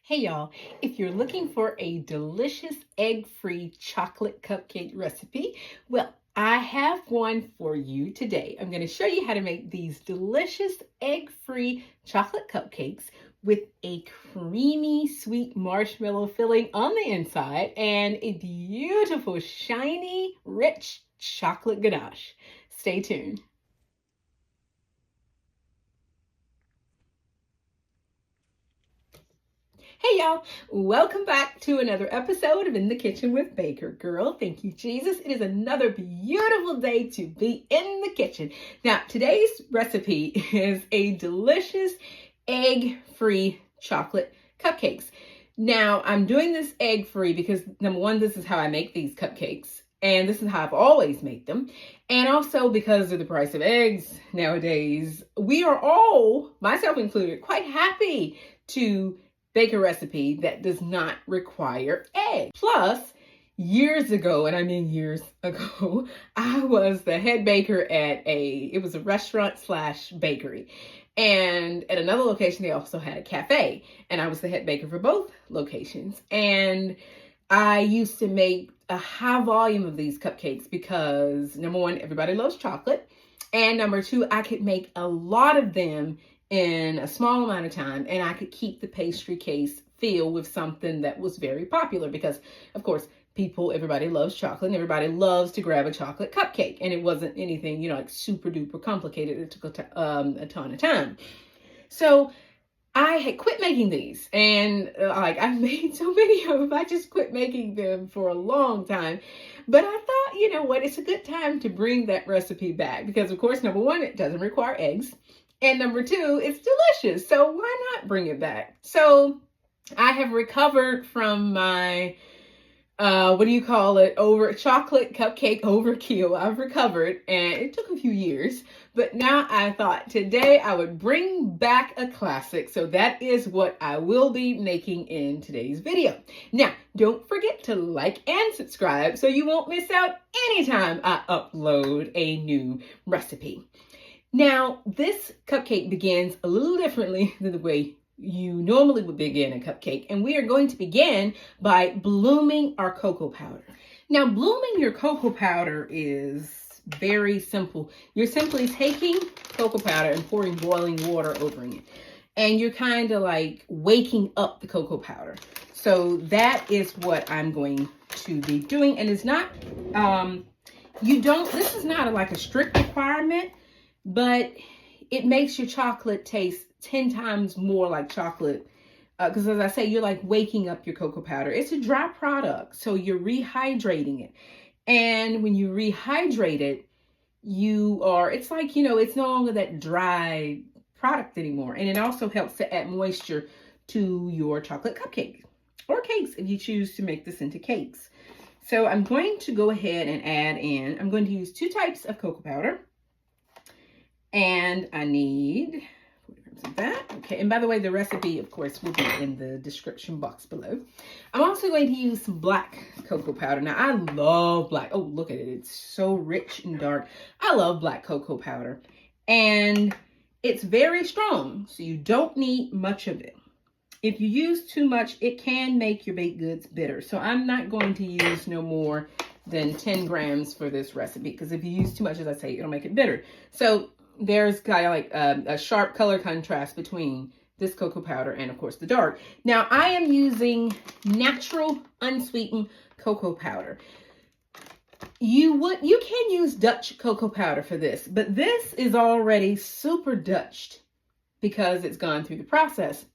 Hey y'all, if you're looking for a delicious egg-free chocolate cupcake recipe, well, I have one for you today. I'm going to show you how to make these delicious egg-free chocolate cupcakes with a creamy sweet marshmallow filling on the inside and a beautiful shiny rich chocolate ganache. Stay tuned. Hey y'all, welcome back to another episode of In the Kitchen with Baker Girl. Thank you, Jesus. It is another beautiful day to be in the kitchen. Now, today's recipe is a delicious egg-free chocolate cupcakes. Now, I'm doing this egg-free because number one, this is how I make these cupcakes. And this is how I've always made them. And also because of the price of eggs nowadays, we are all, myself included, quite happy to bake a recipe that does not require eggs. Plus, years ago, and I mean years ago, I was the head baker at it was a restaurant slash bakery. And at another location, they also had a cafe. And I was the head baker for both locations. And I used to make a high volume of these cupcakes because number one, everybody loves chocolate. And number two, I could make a lot of them in a small amount of time, and I could keep the pastry case filled with something that was very popular because, of course, everybody loves chocolate and everybody loves to grab a chocolate cupcake, and it wasn't anything, like super duper complicated. It took a ton of time. So I had quit making these, and I've made so many of them, I just quit making them for a long time. But I thought, you know what, it's a good time to bring that recipe back because, of course, number one, it doesn't require eggs. And number two, it's delicious. So why not bring it back? So I have recovered from my, chocolate cupcake overkill. I've recovered and it took a few years, but now I thought today I would bring back a classic. So that is what I will be making in today's video. Now, don't forget to like and subscribe so you won't miss out anytime I upload a new recipe. Now, this cupcake begins a little differently than the way you normally would begin a cupcake, and we are going to begin by blooming our cocoa powder. Now, blooming your cocoa powder is very simple. You're simply taking cocoa powder and pouring boiling water over it, and you're kind of like waking up the cocoa powder. So that is what I'm going to be doing, and it's not, this is not like a strict requirement, but it makes your chocolate taste 10 times more like chocolate. Because as I say, you're like waking up your cocoa powder. It's a dry product, so you're rehydrating it. And when you rehydrate it, it's like, it's no longer that dry product anymore. And it also helps to add moisture to your chocolate cupcake or cakes if you choose to make this into cakes. So I'm going to go ahead and I'm going to use 2 types of cocoa powder. And I need 40 grams of that. Okay, and by the way, the recipe, of course, will be in the description box below. I'm also going to use some black cocoa powder. Now, I love black. Oh, look at it. It's so rich and dark. I love black cocoa powder. And it's very strong, so you don't need much of it. If you use too much, it can make your baked goods bitter. So I'm not going to use no more than 10 grams for this recipe, because if you use too much, as I say, it'll make it bitter. So there's kind of like a sharp color contrast between this cocoa powder and, of course, the dark. Now, I am using natural unsweetened cocoa powder. You can use Dutch cocoa powder for this, but this is already super Dutched because it's gone through the process.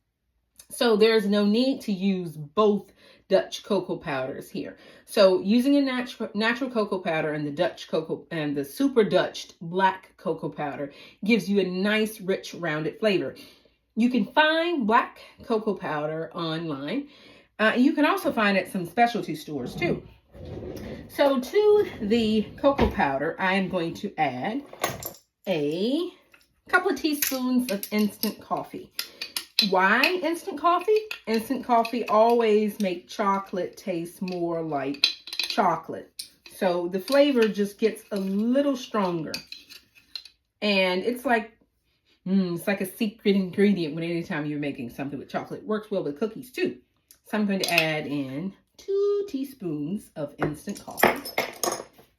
So there's no need to use both Dutch cocoa powders here. So using a natural cocoa powder and the Dutch cocoa and the super Dutched black cocoa powder gives you a nice, rich, rounded flavor. You can find black cocoa powder online. You can also find it at some specialty stores too. So to the cocoa powder, I am going to add a couple of teaspoons of instant coffee. Why instant coffee? Instant coffee always makes chocolate taste more like chocolate. So the flavor just gets a little stronger. And it's like It's like a secret ingredient when anytime you're making something with chocolate. It works well with cookies too. So I'm going to add in 2 teaspoons of instant coffee.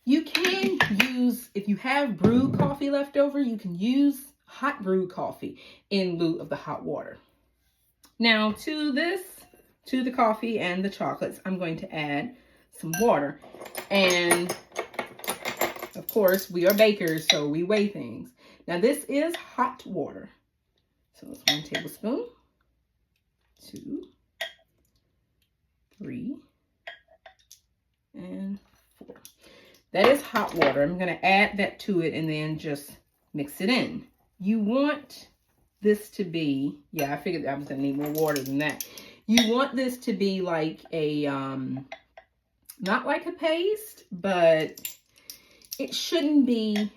You can use, if you have brewed coffee left over, you can use hot brewed coffee in lieu of the hot water. Now to the coffee and the chocolates, I'm going to add some water. And of course, we are bakers, so we weigh things. Now this is hot water. So it's 1 tablespoon, 2, 3, and 4. That is hot water. I'm going to add that to it and then just mix it in. You want this to be, yeah, I figured I was going to need more water than that. You want this to be like a, not like a paste, but it shouldn't be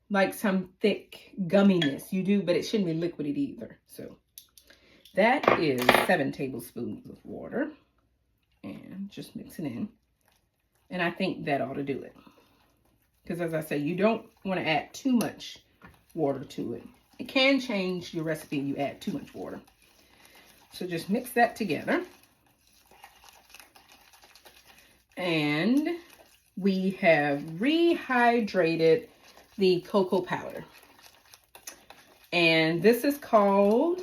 like some thick gumminess. You do, but it shouldn't be liquid either. So that is 7 tablespoons of water. And just mix it in. And I think that ought to do it. Because as I say, you don't want to add too much water to it. It can change your recipe if you add too much water. So just mix that together. And we have rehydrated the cocoa powder. And this is called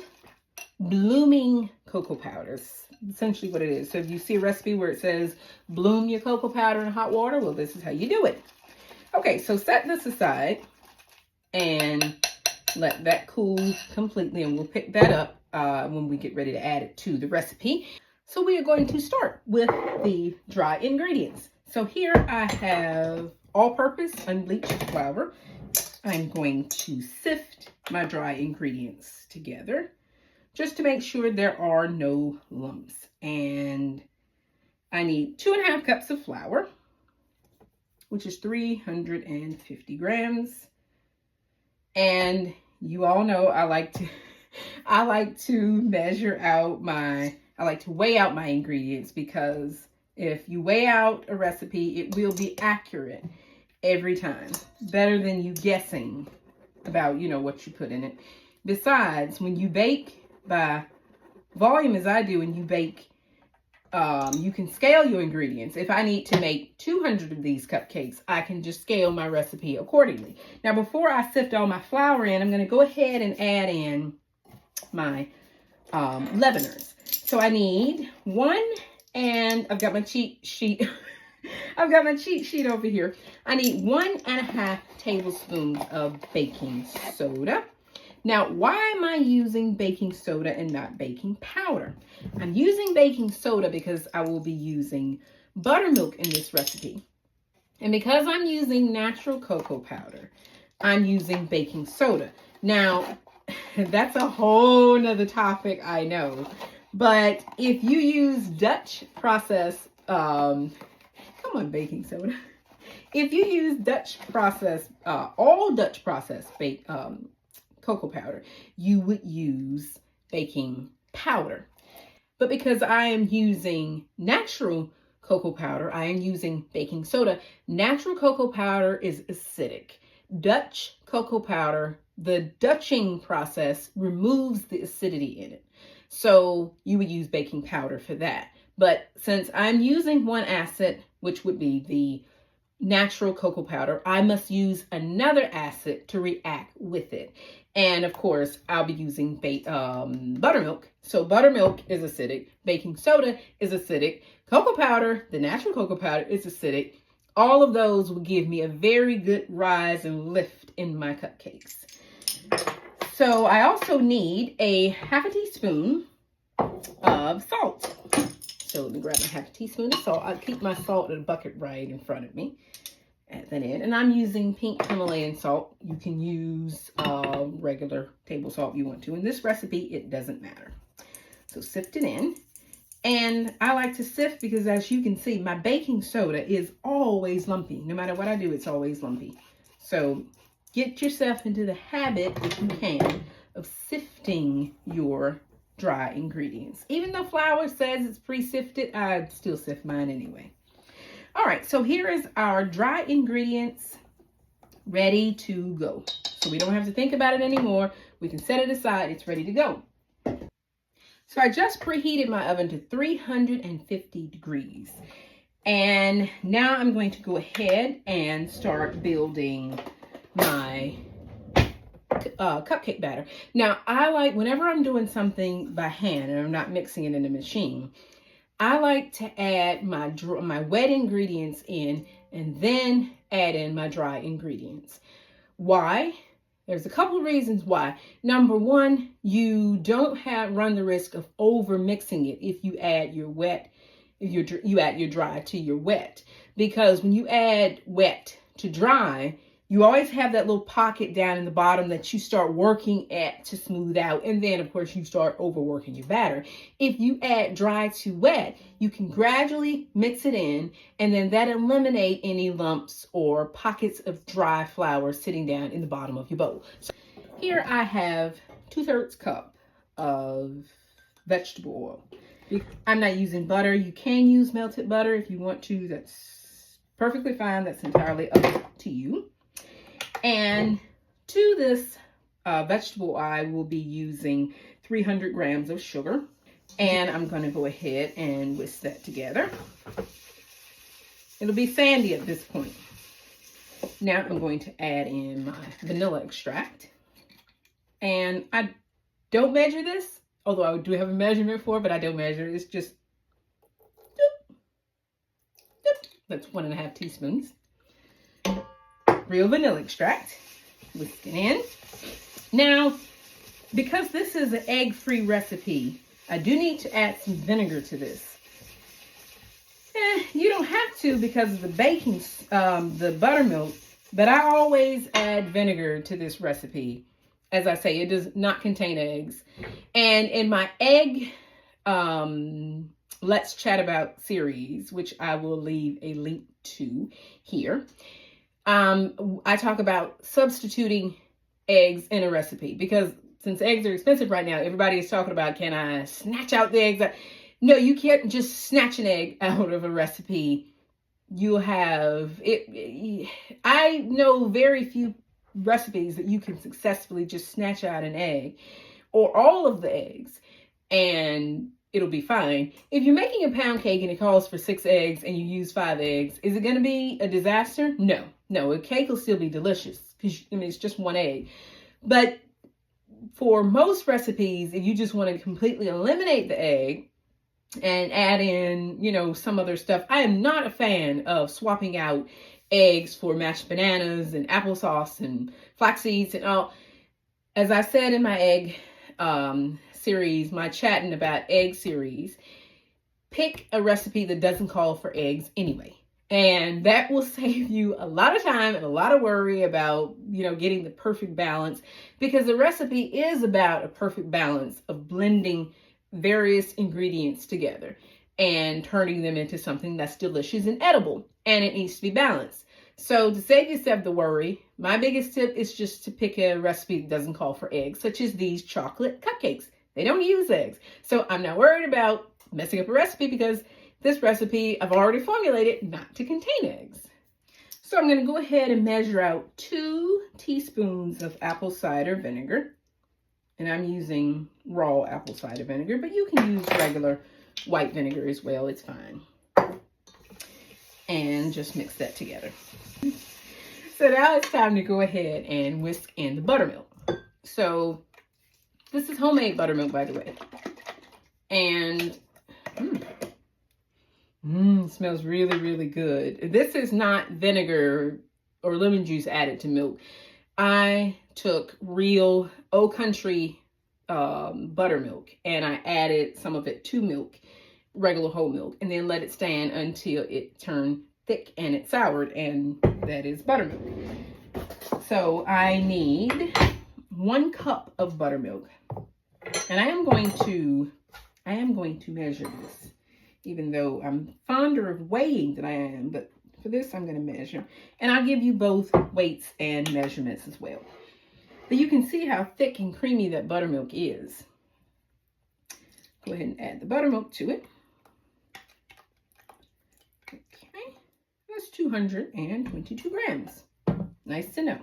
blooming cocoa powders. Essentially what it is. So if you see a recipe where it says bloom your cocoa powder in hot water, well, this is how you do it. Okay, so set this aside and let that cool completely, and we'll pick that up when we get ready to add it to the recipe. So we are going to start with the dry ingredients. So here I have all-purpose unbleached flour. I'm going to sift my dry ingredients together just to make sure there are no lumps. And I need 2.5 cups of flour, which is 350 grams. And you all know I like to measure out I like to weigh out my ingredients, because if you weigh out a recipe, it will be accurate every time. Better than you guessing about, what you put in it. Besides, when you bake by volume as I do, and you bake, you can scale your ingredients. If I need to make 200 of these cupcakes, I can just scale my recipe accordingly. Now, before I sift all my flour in, I'm going to go ahead and add in my leaveners. So I need 1, and I've got my cheat sheet. I've got my cheat sheet over here. I need 1.5 tablespoons of baking soda. Now, why am I using baking soda and not baking powder? I'm using baking soda because I will be using buttermilk in this recipe. And because I'm using natural cocoa powder, I'm using baking soda. Now, that's a whole nother topic, I know. But if you use Dutch process, come on, baking soda. If you use Dutch process, all Dutch process cocoa powder, you would use baking powder. But because I am using natural cocoa powder, I am using baking soda. Natural cocoa powder is acidic. Dutch cocoa powder, the Dutching process removes the acidity in it. So you would use baking powder for that. But since I'm using one acid, which would be the natural cocoa powder, I must use another acid to react with it. And of course, I'll be using buttermilk. So buttermilk is acidic. Baking soda is acidic. Cocoa powder, the natural cocoa powder, is acidic. All of those will give me a very good rise and lift in my cupcakes. So I also need a 1/2 teaspoon of salt. So let me grab my 1/2 teaspoon of salt. I'll keep my salt in a bucket right in front of me. Add that in. And I'm using pink Himalayan salt. You can use regular table salt if you want to. In this recipe, it doesn't matter. So sift it in. And I like to sift because, as you can see, my baking soda is always lumpy. No matter what I do, it's always lumpy. So get yourself into the habit, if you can, of sifting your dry ingredients. Even though flour says it's pre-sifted, I still sift mine anyway. All right, so here is our dry ingredients ready to go. So we don't have to think about it anymore. We can set it aside. It's ready to go. So I just preheated my oven to 350 degrees. And now I'm going to go ahead and start building my cupcake batter. Now, I like, whenever I'm doing something by hand and I'm not mixing it in a machine, I like to add my wet ingredients in and then add in my dry ingredients. Why? There's a couple of reasons why. Number one, you don't run the risk of over mixing it if you add your wet, you add your dry to your wet. Because when you add wet to dry, you always have that little pocket down in the bottom that you start working at to smooth out. And then, of course, you start overworking your batter. If you add dry to wet, you can gradually mix it in, and then that eliminates any lumps or pockets of dry flour sitting down in the bottom of your bowl. So here I have 2/3 cup of vegetable oil. I'm not using butter. You can use melted butter if you want to. That's perfectly fine. That's entirely up to you. And to this vegetable, I will be using 300 grams of sugar. And I'm going to go ahead and whisk that together. It'll be sandy at this point. Now I'm going to add in my vanilla extract. And I don't measure this, although I do have a measurement for it, but I don't measure it. It's just, doop, doop. That's 1.5 teaspoons. Real vanilla extract. Whisk it in. Now, because this is an egg-free recipe, I do need to add some vinegar to this. You don't have to because of the baking, the buttermilk, but I always add vinegar to this recipe. As I say, it does not contain eggs. And in my egg Let's Chat About series, which I will leave a link to here, I talk about substituting eggs in a recipe, because since eggs are expensive right now, everybody is talking about, can I snatch out the eggs? No, you can't just snatch an egg out of a recipe. You'll have it. I know very few recipes that you can successfully just snatch out an egg or all of the eggs and it'll be fine. If you're making a pound cake and it calls for 6 eggs and you use 5 eggs, is it going to be a disaster? No, a cake will still be delicious because it's just 1 egg. But for most recipes, if you just want to completely eliminate the egg and add in, some other stuff, I am not a fan of swapping out eggs for mashed bananas and applesauce and flax seeds and all. As I said in my egg series, my Chatting About Egg series, pick a recipe that doesn't call for eggs anyway. And that will save you a lot of time and a lot of worry about, getting the perfect balance, because the recipe is about a perfect balance of blending various ingredients together and turning them into something that's delicious and edible, and it needs to be balanced. So to save yourself the worry, my biggest tip is just to pick a recipe that doesn't call for eggs, such as these chocolate cupcakes. They don't use eggs. So I'm not worried about messing up a recipe because this recipe I've already formulated not to contain eggs. So I'm going to go ahead and measure out 2 teaspoons of apple cider vinegar. And I'm using raw apple cider vinegar, but you can use regular white vinegar as well. It's fine. And just mix that together. So now it's time to go ahead and whisk in the buttermilk. So this is homemade buttermilk, by the way. And it smells really, really good. This is not vinegar or lemon juice added to milk. I took real Old Country buttermilk and I added some of it to milk, regular whole milk, and then let it stand until it turned thick and it soured, and that is buttermilk. So I need 1 cup of buttermilk, and I am going to measure this, even though I'm fonder of weighing than I am, but for this I'm going to measure, and I'll give you both weights and measurements as well. But you can see how thick and creamy that buttermilk is. Go ahead and add the buttermilk to it. Okay, that's 222 grams. Nice to know.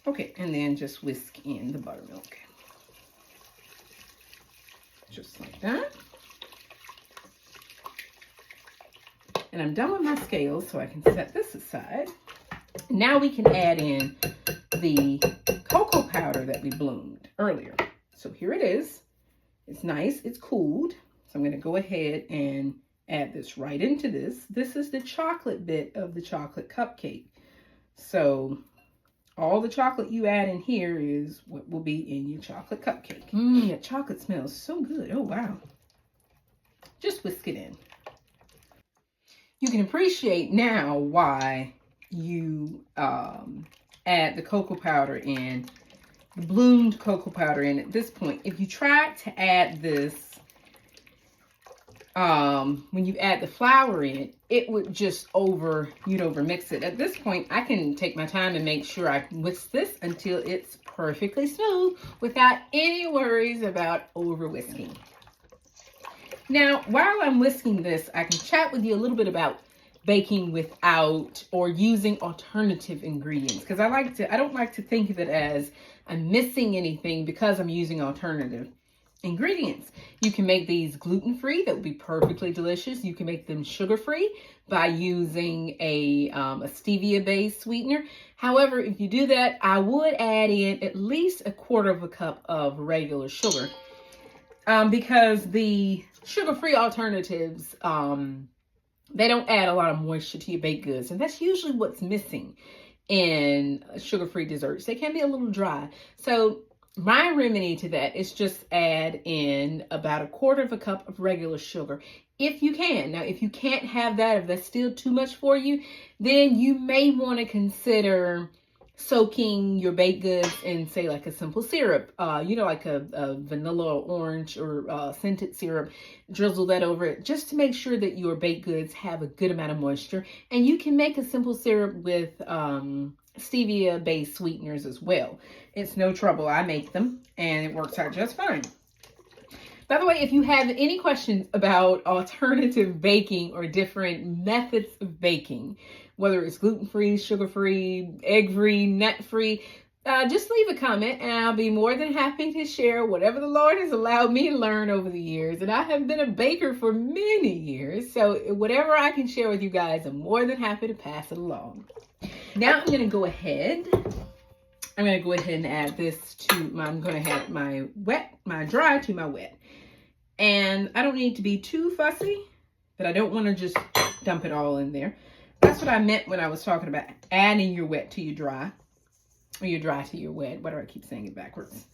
Okay, and then just whisk in the buttermilk. just like that. And I'm done with my scales, so I can set this aside. Now we can add in the cocoa powder that we bloomed earlier. So here it is. It's nice, it's cooled. So I'm going to go ahead and add this right into this. This is the chocolate bit of the chocolate cupcake. So all the chocolate you add in here is what will be in your chocolate cupcake. That chocolate smells so good. Oh, wow. Just whisk it in. You can appreciate now why you add the cocoa powder in, the bloomed cocoa powder in at this point. If you try to add this, when you add the flour in, it would just you'd overmix it. At this point, I can take my time and make sure I whisk this until it's perfectly smooth without any worries about over whisking. Now, while I'm whisking this, I can chat with you a little bit about baking without or using alternative ingredients, because I don't like to think of it as I'm missing anything because I'm using alternative ingredients. You can make these gluten-free. That would be perfectly delicious. You can make them sugar-free by using a stevia-based sweetener. However, if you do that, I would add in at least 1/4 cup of regular sugar, because the sugar-free alternatives, they don't add a lot of moisture to your baked goods, and that's usually what's missing in sugar-free desserts. They can be a little dry. So my remedy to that is just add in about 1/4 cup of regular sugar, if you can. Now, if you can't have that, if that's still too much for you, then you may want to consider soaking your baked goods in, say, like a simple syrup, like a vanilla or orange or scented syrup. Drizzle that over it just to make sure that your baked goods have a good amount of moisture. And you can make a simple syrup with stevia-based sweeteners as well. It's no trouble. I make them and it works out just fine. By the way, if you have any questions about alternative baking or different methods of baking, whether it's gluten-free, sugar-free, egg-free, nut-free, just leave a comment and I'll be more than happy to share whatever the Lord has allowed me to learn over the years. And I have been a baker for many years, so whatever I can share with you guys, I'm more than happy to pass it along. Now I'm going to go ahead and add this to I'm going to add my dry to my wet. And I don't need to be too fussy, but I don't want to just dump it all in there. That's what I meant when I was talking about adding your wet to your dry, or your dry to your wet. Why do I keep saying it backwards?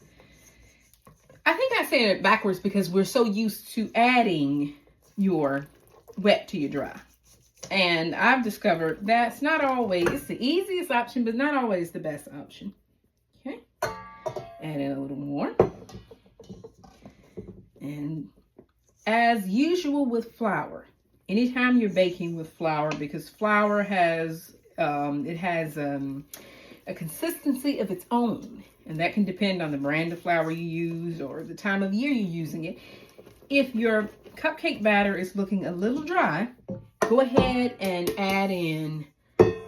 I think I say it backwards because we're so used to adding your wet to your dry. And I've discovered that's not always, it's the easiest option, but not always the best option. Okay. Add in a little more. And as usual with flour, anytime you're baking with flour, because flour has, a consistency of its own, and that can depend on the brand of flour you use or the time of year you're using it. If your cupcake batter is looking a little dry, go ahead and add in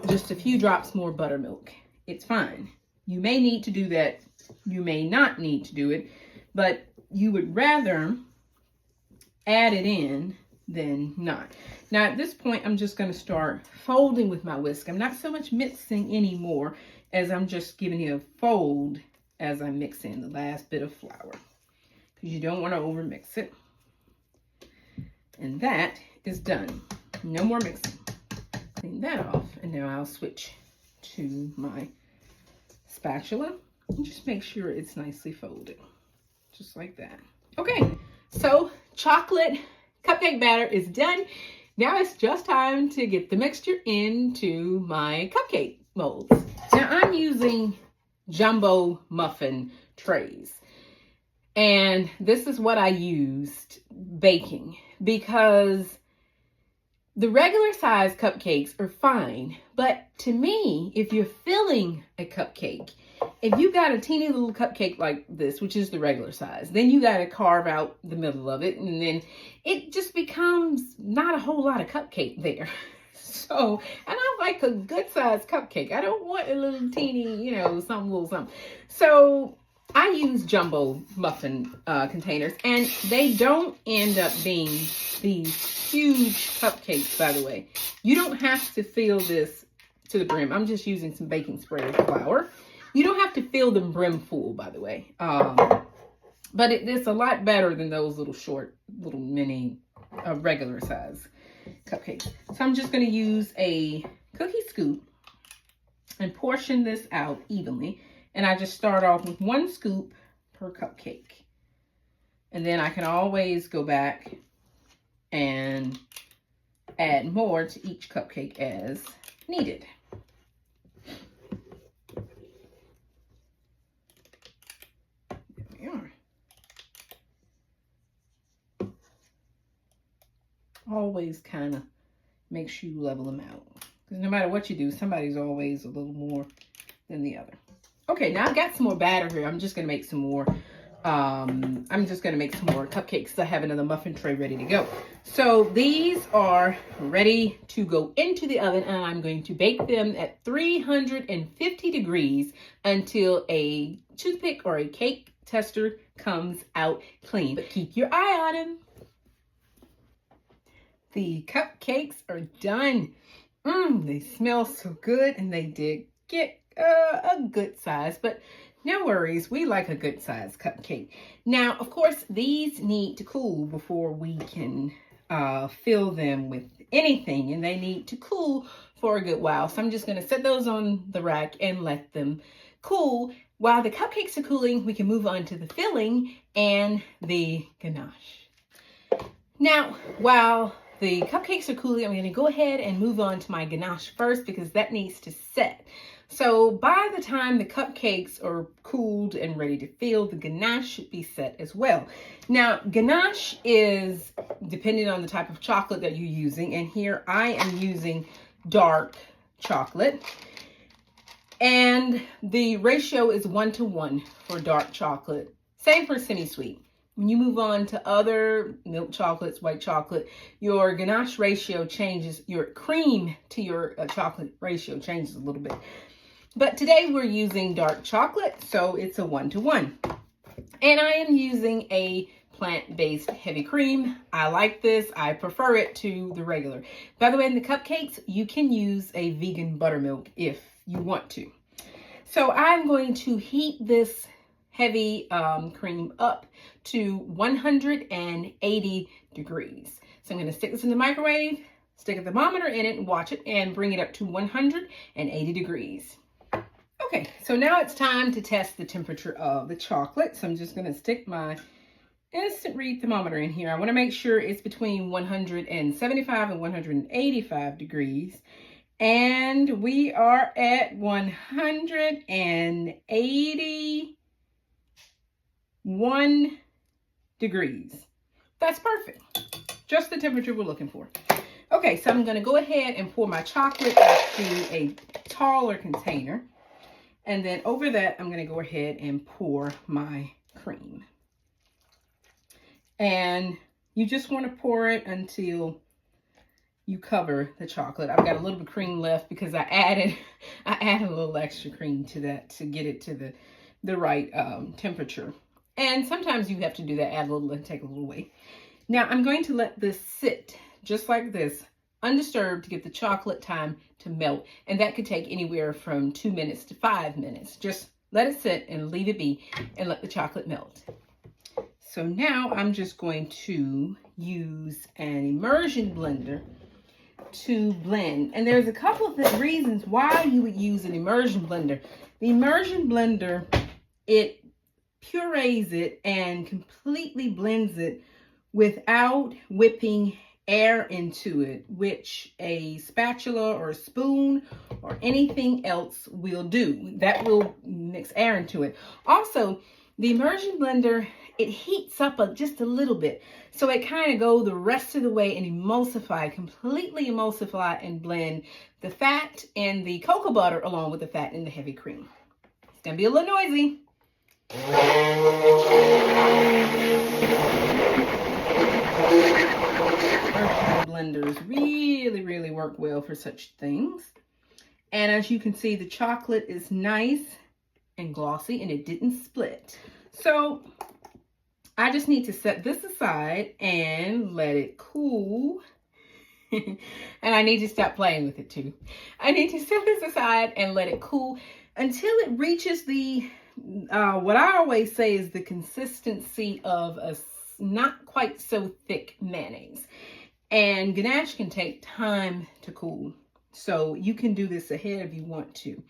just a few drops more buttermilk. It's fine. You may need to do that. You may not need to do it, but you would rather add it in than not. Now at this point, I'm just going to start folding with my whisk. I'm not so much mixing anymore as I'm just giving you a fold as I mix in the last bit of flour, because you don't want to over mix it. And that is done. No more mixing. Clean that off, and now I'll switch to my spatula and just make sure it's nicely folded, just like that. Okay, so chocolate cupcake batter is done. Now it's just time to get the mixture into my cupcake molds. Now I'm using jumbo muffin trays, and this is what I used baking, because the regular size cupcakes are fine, but to me, if you're filling a cupcake, if you got a teeny little cupcake like this, which is the regular size, then you got to carve out the middle of it, and then it just becomes not a whole lot of cupcake there. So, and I like a good size cupcake. I don't want a little teeny, something, little something. So I use jumbo muffin containers, and they don't end up being these huge cupcakes, by the way. You don't have to fill this to the brim. I'm just using some baking spray flour. You don't have to fill them brim full, by the way. But it's a lot better than those little short, little mini, regular size cupcakes. So I'm just going to use a cookie scoop and portion this out evenly. And I just start off with 1 scoop per cupcake. And then I can always go back and add more to each cupcake as needed. There we are. Always kind of make sure you level them out. Because no matter what you do, somebody's always a little more than the other. Okay, now I've got some more batter here. I'm just going to make some more. Cupcakes. I have another muffin tray ready to go. So these are ready to go into the oven, and I'm going to bake them at 350 degrees until a toothpick or a cake tester comes out clean. But keep your eye on them. The cupcakes are done. They smell so good, and they did get a good size, but no worries, we like a good size cupcake. Now, of course, these need to cool before we can fill them with anything, and they need to cool for a good while. So I'm just going to set those on the rack and let them cool. While the cupcakes are cooling, we can move on to the filling and the ganache. Now, while the cupcakes are cooling, I'm going to go ahead and move on to my ganache first because that needs to set. So by the time the cupcakes are cooled and ready to fill, the ganache should be set as well. Now, ganache is depending on the type of chocolate that you're using. And here I am using dark chocolate. And the ratio is 1:1 for dark chocolate. Same for semi-sweet. When you move on to other milk chocolates, white chocolate, your ganache ratio changes, your cream to your chocolate ratio changes a little bit. But today we're using dark chocolate, so it's a 1:1. And I am using a plant-based heavy cream. I like this. I prefer it to the regular. By the way, in the cupcakes, you can use a vegan buttermilk if you want to. So I'm going to heat this heavy cream up to 180 degrees. So I'm going to stick this in the microwave, stick a thermometer in it and watch it, and bring it up to 180 degrees. Okay, so now it's time to test the temperature of the chocolate. So I'm just going to stick my instant read thermometer in here. I want to make sure it's between 175 and 185 degrees. And we are at 181 degrees. That's perfect. Just the temperature we're looking for. Okay, so I'm going to go ahead and pour my chocolate into a taller container. And then over that, I'm going to go ahead and pour my cream. And you just want to pour it until you cover the chocolate. I've got a little bit of cream left because I added a little extra cream to that to get it to the right temperature. And sometimes you have to do that, add a little and take a little away. Now I'm going to let this sit just like this, undisturbed, to give the chocolate time to melt. And that could take anywhere from 2 minutes to 5 minutes. Just let it sit and leave it be and let the chocolate melt. So now I'm just going to use an immersion blender to blend. And there's a couple of reasons why you would use an immersion blender. The immersion blender, it purees it and completely blends it without whipping air into it, which a spatula or a spoon or anything else will do. That will mix air into it. Also, the immersion blender, it heats up just a little bit. So it kind of go the rest of the way and completely emulsify and blend the fat and the cocoa butter along with the fat and the heavy cream. It's going to be a little noisy. Blenders really work well for such things. And as you can see, the chocolate is nice and glossy, and it didn't split. So I just need to set this aside and let it cool. And I need to stop playing with it too. I need to set this aside and let it cool until it reaches the, what I always say is the consistency of a not quite so thick mayonnaise. And ganache can take time to cool. So you can do this ahead if you want to.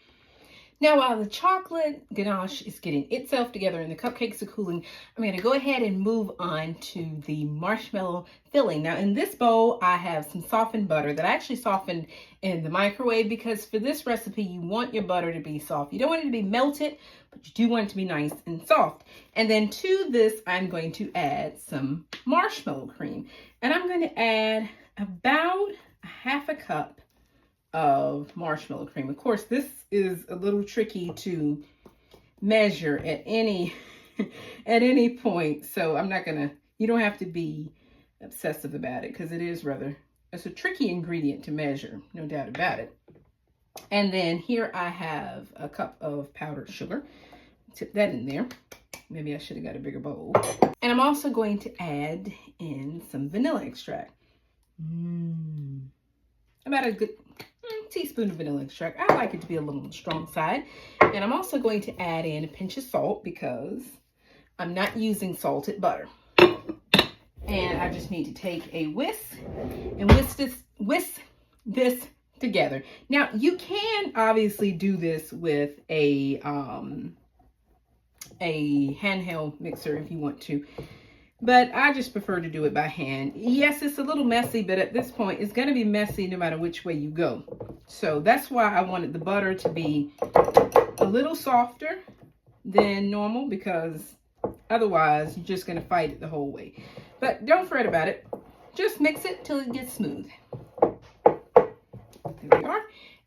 Now, while the chocolate ganache is getting itself together and the cupcakes are cooling, I'm going to go ahead and move on to the marshmallow filling. Now, in this bowl, I have some softened butter that I actually softened in the microwave, because for this recipe, you want your butter to be soft. You don't want it to be melted, but you do want it to be nice and soft. And then to this, I'm going to add some marshmallow cream. And I'm going to add about a half a cup of marshmallow cream. Of course, this is a little tricky to measure at any at any point, so I'm not gonna, you don't have to be obsessive about it, because it's a tricky ingredient to measure, no doubt about it. And then here I have a cup of powdered sugar. Tip that in there. Maybe I should have got a bigger bowl. And I'm also going to add in some vanilla extract. About a good teaspoon of vanilla extract. I like it to be a little on the strong side. And I'm also going to add in a pinch of salt, because I'm not using salted butter. And I just need to take a whisk and whisk this together. Now, you can obviously do this with a handheld mixer if you want to, but I just prefer to do it by hand. Yes, it's a little messy, but at this point, it's going to be messy no matter which way you go. So that's why I wanted the butter to be a little softer than normal, because otherwise you're just going to fight it the whole way. But don't fret about it. Just mix it till it gets smooth. There we are.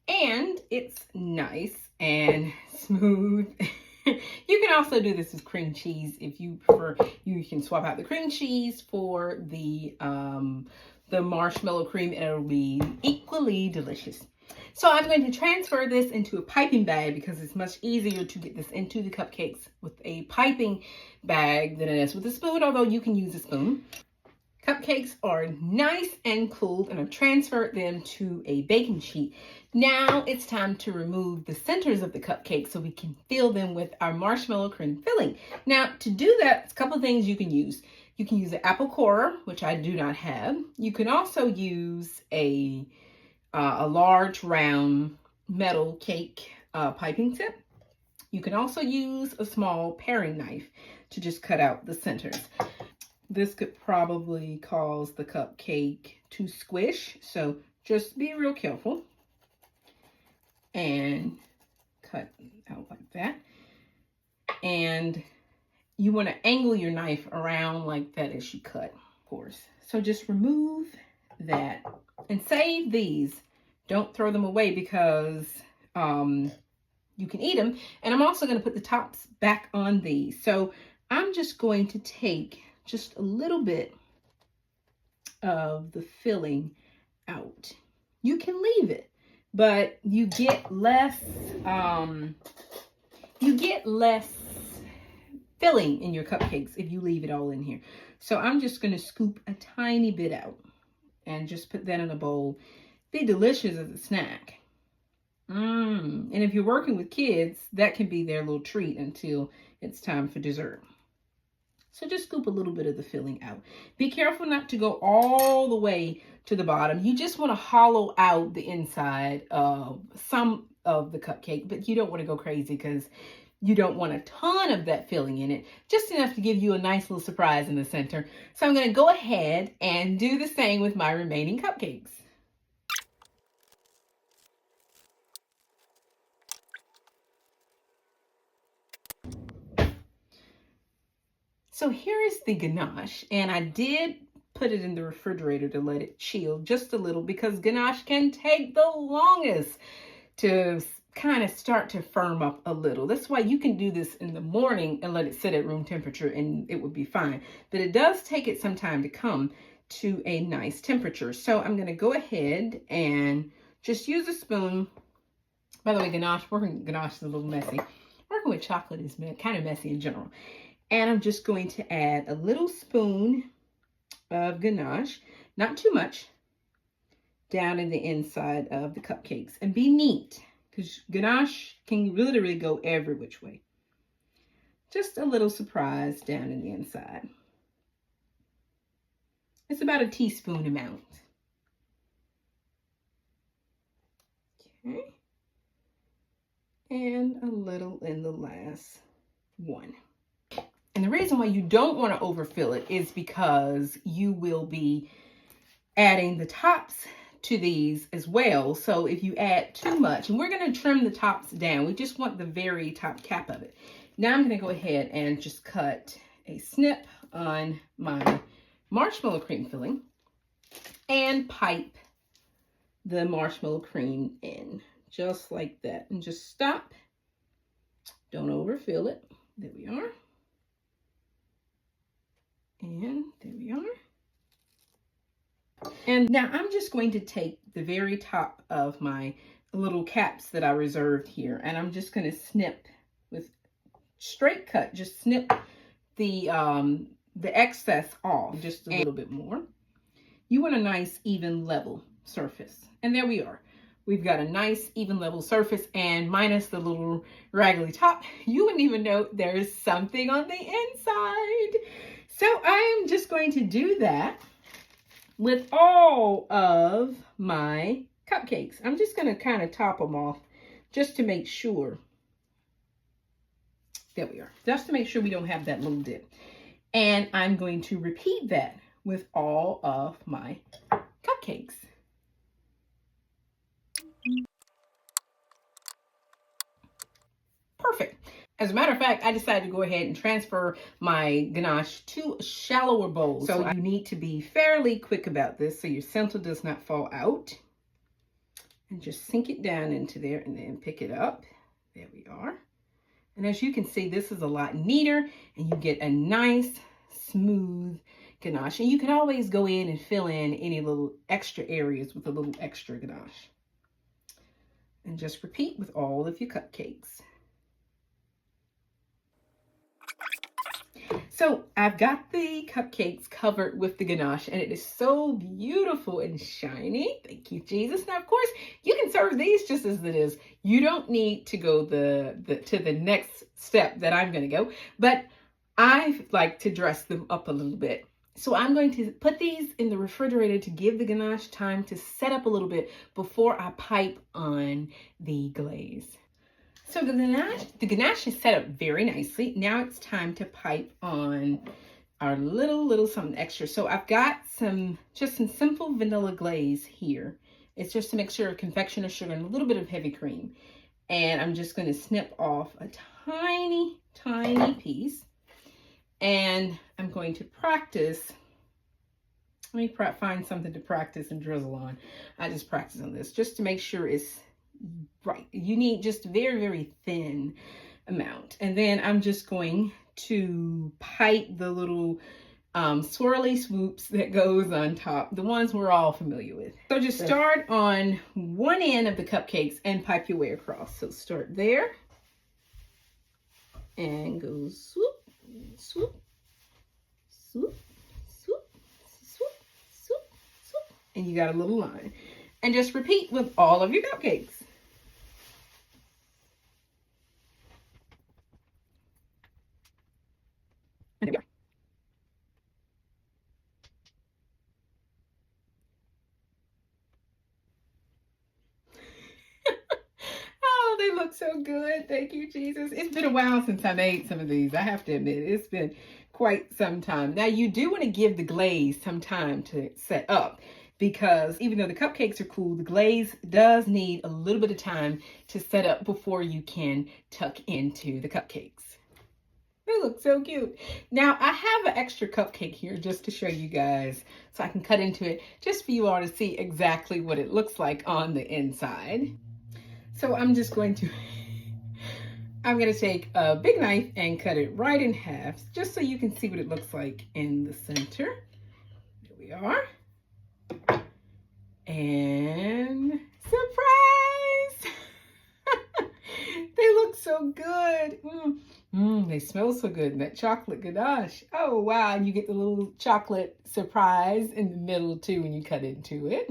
And it's nice and smooth. You can also do this with cream cheese if you prefer. You can swap out the cream cheese for the marshmallow cream, and it'll be equally delicious. So I'm going to transfer this into a piping bag, because it's much easier to get this into the cupcakes with a piping bag than it is with a spoon, although you can use a spoon. Cupcakes are nice and cooled, and I've transferred them to a baking sheet. Now it's time to remove the centers of the cupcakes so we can fill them with our marshmallow crème filling. Now, to do that, there's a couple of things you can use. You can use an apple corer, which I do not have. You can also use a large round metal cake piping tip. You can also use a small paring knife to just cut out the centers. This could probably cause the cupcake to squish, so just be real careful and cut out like that. And you want to angle your knife around like that as you cut, of course. So just remove that and save these. Don't throw them away, because you can eat them. And I'm also going to put the tops back on these. So I'm just going to take just a little bit of the filling out. You can leave it, but you get less filling in your cupcakes if you leave it all in here. So I'm just going to scoop a tiny bit out and just put that in a bowl. Be delicious as a snack. And if you're working with kids, that can be their little treat until it's time for dessert. So just scoop a little bit of the filling out. Be careful not to go all the way to the bottom. You just want to hollow out the inside of some of the cupcake, but you don't want to go crazy, because you don't want a ton of that filling in it. Just enough to give you a nice little surprise in the center. So I'm going to go ahead and do the same with my remaining cupcakes. So here is the ganache, and I did put it in the refrigerator to let it chill just a little, because ganache can take the longest to kind of start to firm up a little. That's why you can do this in the morning and let it sit at room temperature and it would be fine. But it does take it some time to come to a nice temperature. So I'm going to go ahead and just use a spoon. By the way, working ganache is a little messy. We're working with chocolate is kind of messy in general. And I'm just going to add a little spoon of ganache, not too much, down in the inside of the cupcakes. And be neat, because ganache can literally go every which way. Just a little surprise down in the inside. It's about a teaspoon amount. Okay. And a little in the last one. And the reason why you don't want to overfill it is because you will be adding the tops to these as well. So if you add too much, and we're going to trim the tops down, we just want the very top cap of it. Now I'm going to go ahead and just cut a snip on my marshmallow cream filling and pipe the marshmallow cream in just like that. And just stop. Don't overfill it. There we are. And there we are. And now I'm just going to take the very top of my little caps that I reserved here, and I'm just going to snip with straight cut, just snip the excess off just a little bit more. You want a nice even level surface. And there we are. We've got a nice even level surface, and minus the little raggedy top, you wouldn't even know there's something on the inside. So I'm just going to do that with all of my cupcakes. I'm just going to kind of top them off just to make sure. There we are. Just to make sure we don't have that little dip. And I'm going to repeat that with all of my cupcakes. Perfect. As a matter of fact, I decided to go ahead and transfer my ganache to a shallower bowl. So you need to be fairly quick about this so your center does not fall out. And just sink it down into there and then pick it up. There we are. And as you can see, this is a lot neater and you get a nice, smooth ganache. And you can always go in and fill in any little extra areas with a little extra ganache. And just repeat with all of your cupcakes. So I've got the cupcakes covered with the ganache, and it is so beautiful and shiny. Thank you, Jesus. Now, of course, you can serve these just as it is. You don't need to go to the next step that I'm going to go, but I like to dress them up a little bit. So I'm going to put these in the refrigerator to give the ganache time to set up a little bit before I pipe on the glaze. So the ganache is set up very nicely. Now it's time to pipe on our little something extra. So I've got just some simple vanilla glaze here. It's just a mixture of confectioner's sugar and a little bit of heavy cream. And I'm just going to snip off a tiny piece. And I'm going to practice. Let me find something to practice and drizzle on. I just practice on this just to make sure it's right. You need just a very thin amount. And then I'm just going to pipe the little swirly swoops that goes on top, the ones we're all familiar with. So just start on one end of the cupcakes and pipe your way across. So start there and go swoop, swoop, swoop, swoop, swoop, swoop, swoop. And you got a little line. And just repeat with all of your cupcakes. And there we are. Oh, they look so good. Thank you, Jesus. It's been a while since I made some of these. I have to admit, it's been quite some time. Now, you do want to give the glaze some time to set up, because even though the cupcakes are cool, the glaze does need a little bit of time to set up before you can tuck into the cupcakes. They look so cute. Now, I have an extra cupcake here just to show you guys so I can cut into it just for you all to see exactly what it looks like on the inside. So I'm just going to, I'm going to take a big knife and cut it right in half just so you can see what it looks like in the center. There we are. And surprise! They look so good. they smell so good. And that chocolate ganache. Oh, wow. And you get the little chocolate surprise in the middle, too, when you cut into it.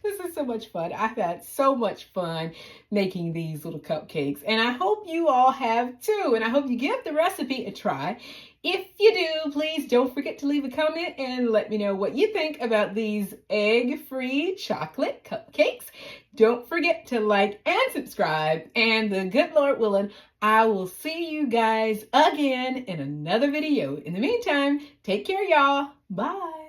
This is so much fun. I've had so much fun making these little cupcakes, and I hope you all have too, and I hope you give the recipe a try. If you do, please don't forget to leave a comment and let me know what you think about these egg-free chocolate cupcakes. Don't forget to like and subscribe, and the good Lord willing, I will see you guys again in another video. In the meantime, take care, y'all. Bye.